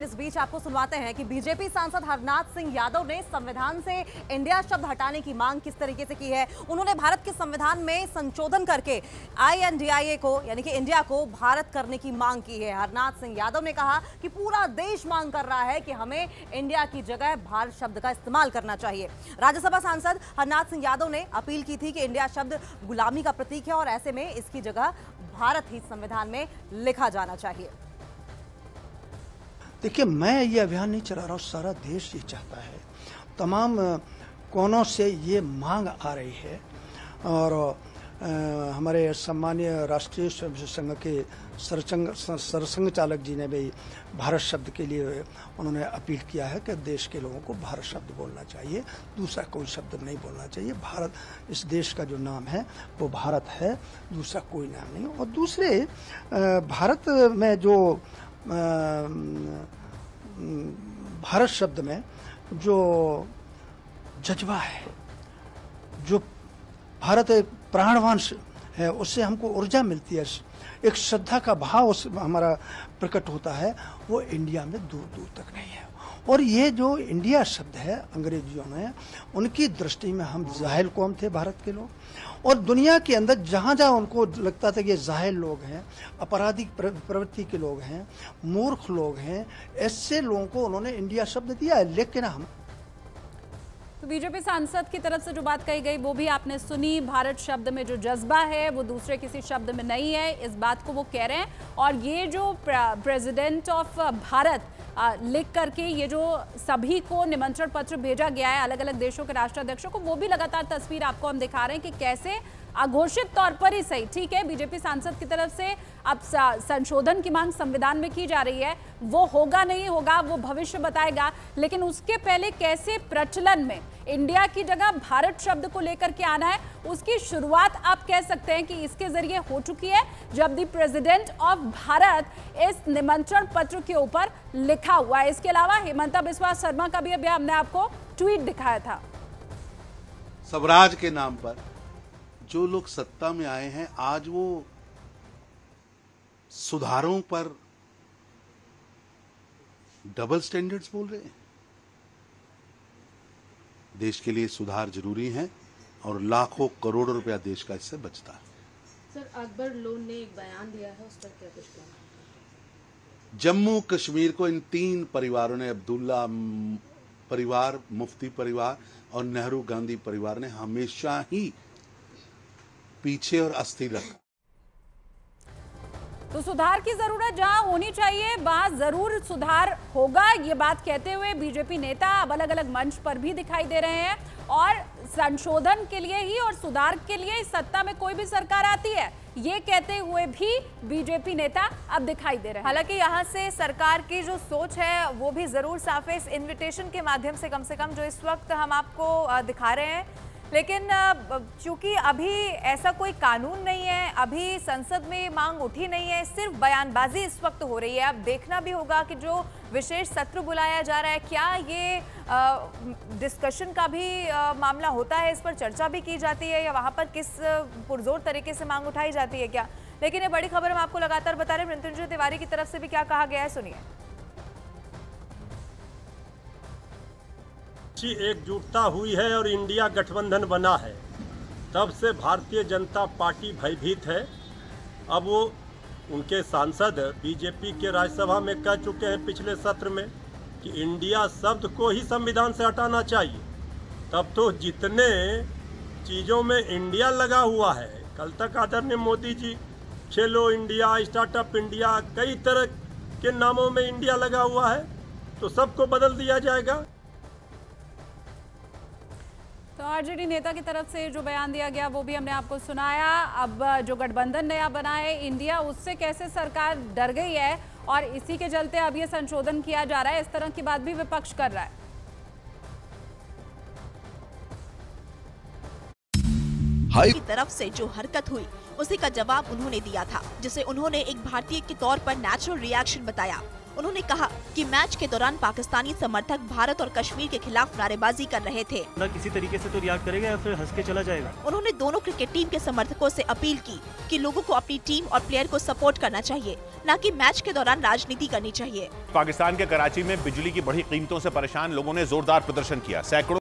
इस बीच आपको सुनवाते हैं कि बीजेपी सांसद हरनाथ सिंह यादव ने संविधान से इंडिया शब्द हटाने की मांग किस तरीके से की है। उन्होंने भारत के संविधान में संशोधन करके INDIA को यानी कि इंडिया को भारत करने की मांग की है। हरनाथ सिंह यादव ने कहा कि पूरा देश मांग कर रहा है कि हमें इंडिया की जगह भारत शब्द का इस्तेमाल करना चाहिए। राज्यसभा सांसद हरनाथ सिंह यादव ने अपील की थी कि इंडिया शब्द गुलामी का प्रतीक है और ऐसे में इसकी जगह भारत ही संविधान में लिखा जाना चाहिए। देखिए, मैं ये अभियान नहीं चला रहा हूँ, सारा देश ये चाहता है, तमाम कोनों से ये मांग आ रही है और हमारे सम्मानीय राष्ट्रीय स्वयंसेवक संघ के सरसंघ चालक जी ने भी भारत शब्द के लिए उन्होंने अपील किया है कि देश के लोगों को भारत शब्द बोलना चाहिए, दूसरा कोई शब्द नहीं बोलना चाहिए। भारत इस देश का जो नाम है वो भारत है, दूसरा कोई नाम नहीं। और दूसरे भारत में जो भारत शब्द में जो जज्बा है, जो भारत एक प्राणवान है, उससे हमको ऊर्जा मिलती है, एक श्रद्धा का भाव हमारा प्रकट होता है, वो इंडिया में दूर दूर तक नहीं है। और ये जो इंडिया शब्द है, अंग्रेजियों ने उनकी दृष्टि में हम जाहिल कौम थे भारत के लोग, और दुनिया के अंदर जहाँ जहाँ उनको लगता था कि ये जाहिल लोग हैं, आपराधिक प्रवृत्ति के लोग हैं, मूर्ख लोग हैं, ऐसे लोगों को उन्होंने इंडिया शब्द दिया है। लेकिन हम तो बीजेपी सांसद की तरफ से जो बात कही गई वो भी आपने सुनी। भारत शब्द में जो जज्बा है वो दूसरे किसी शब्द में नहीं है, इस बात को वो कह रहे हैं। और ये जो प्रेसिडेंट ऑफ भारत लिख करके ये जो सभी को निमंत्रण पत्र भेजा गया है अलग अलग देशों के राष्ट्राध्यक्षों को, वो भी लगातार तस्वीर आपको हम दिखा रहे हैं कि कैसे अघोषित तौर पर ही सही, ठीक है, बीजेपी सांसद की तरफ से अब संशोधन की मांग संविधान में की जा रही है, वो होगा नहीं होगा वो भविष्य बताएगा, लेकिन उसके पहले कैसे प्रचलन में इंडिया की जगह भारत शब्द को लेकर के आना है, उसकी शुरुआत आप कह सकते हैं कि इसके जरिए हो चुकी है, जब द प्रेसिडेंट ऑफ भारत इस निमंत्रण पत्र के ऊपर लिखा हुआ है। इसके अलावा हेमंता बिस्वा शर्मा का भी अभी हमने आपको ट्वीट दिखाया था। स्वराज के नाम पर जो लोग सत्ता में आए हैं, आज वो सुधारों पर डबल स्टैंडर्ड्स बोल रहे हैं। देश के लिए सुधार जरूरी है और लाखों करोड़ों रुपया देश का इससे बचता है। सर, अकबर लोन ने एक बयान दिया है, उस पर क्या कुछ कहना? जम्मू कश्मीर को इन 3 परिवारों ने, अब्दुल्ला परिवार, मुफ्ती परिवार और नेहरू गांधी परिवार ने हमेशा ही पीछे और अस्थिर रखा। तो सुधार की जरूरत जहां होनी चाहिए वहां जरूर सुधार होगा, ये बात कहते हुए बीजेपी नेता अब अलग अलग मंच पर भी दिखाई दे रहे हैं। और संशोधन के लिए ही और सुधार के लिए सत्ता में कोई भी सरकार आती है, ये कहते हुए भी बीजेपी नेता अब दिखाई दे रहे हैं। हालांकि यहाँ से सरकार की जो सोच है वो भी जरूर साफ है, इस इन्विटेशन के माध्यम से कम जो इस वक्त हम आपको दिखा रहे हैं। लेकिन चूंकि अभी ऐसा कोई कानून नहीं है, अभी संसद में मांग उठी नहीं है, सिर्फ बयानबाजी इस वक्त हो रही है। अब देखना भी होगा कि जो विशेष सत्र बुलाया जा रहा है, क्या ये डिस्कशन का भी मामला होता है, इस पर चर्चा भी की जाती है, या वहां पर किस पुरजोर तरीके से मांग उठाई जाती है क्या। लेकिन ये बड़ी खबर हम आपको लगातार बता रहे हैं। मृत्युंजय तिवारी की तरफ से भी क्या कहा गया है, सुनिए। एकजुटता हुई है और इंडिया गठबंधन बना है, तब से भारतीय जनता पार्टी भयभीत है। अब वो उनके सांसद बीजेपी के राज्यसभा में कह चुके हैं पिछले सत्र में कि इंडिया शब्द को ही संविधान से हटाना चाहिए। तब तो जितने चीज़ों में इंडिया लगा हुआ है, कल तक आदरणीय मोदी जी खेलो इंडिया, स्टार्टअप इंडिया, कई तरह के नामों में इंडिया लगा हुआ है, तो सबको बदल दिया जाएगा। तो आरजेडी नेता की तरफ से जो बयान दिया गया वो भी हमने आपको सुनाया। अब जो गठबंधन नया बना है इंडिया, उससे कैसे सरकार डर गई है और इसी के चलते अब ये संशोधन किया जा रहा है, इस तरह की बात भी विपक्ष कर रहा है। की तरफ से जो हरकत हुई उसी का जवाब उन्होंने दिया था, जिसे उन्होंने एक भारतीय के तौर पर नेचुरल रिएक्शन बताया उन्होंने कहा कि मैच के दौरान पाकिस्तानी समर्थक भारत और कश्मीर के खिलाफ नारेबाजी कर रहे थे। ना किसी तरीके से तो रिएक्ट करेगा या फिर हंस के चला जाएगा। उन्होंने दोनों क्रिकेट टीम के समर्थकों से अपील की कि लोगों को अपनी टीम और प्लेयर को सपोर्ट करना चाहिए, न कि मैच के दौरान राजनीति करनी चाहिए। पाकिस्तान के कराची में बिजली की बढ़ी कीमतों से परेशान लोगों ने जोरदार प्रदर्शन किया। सैकड़ों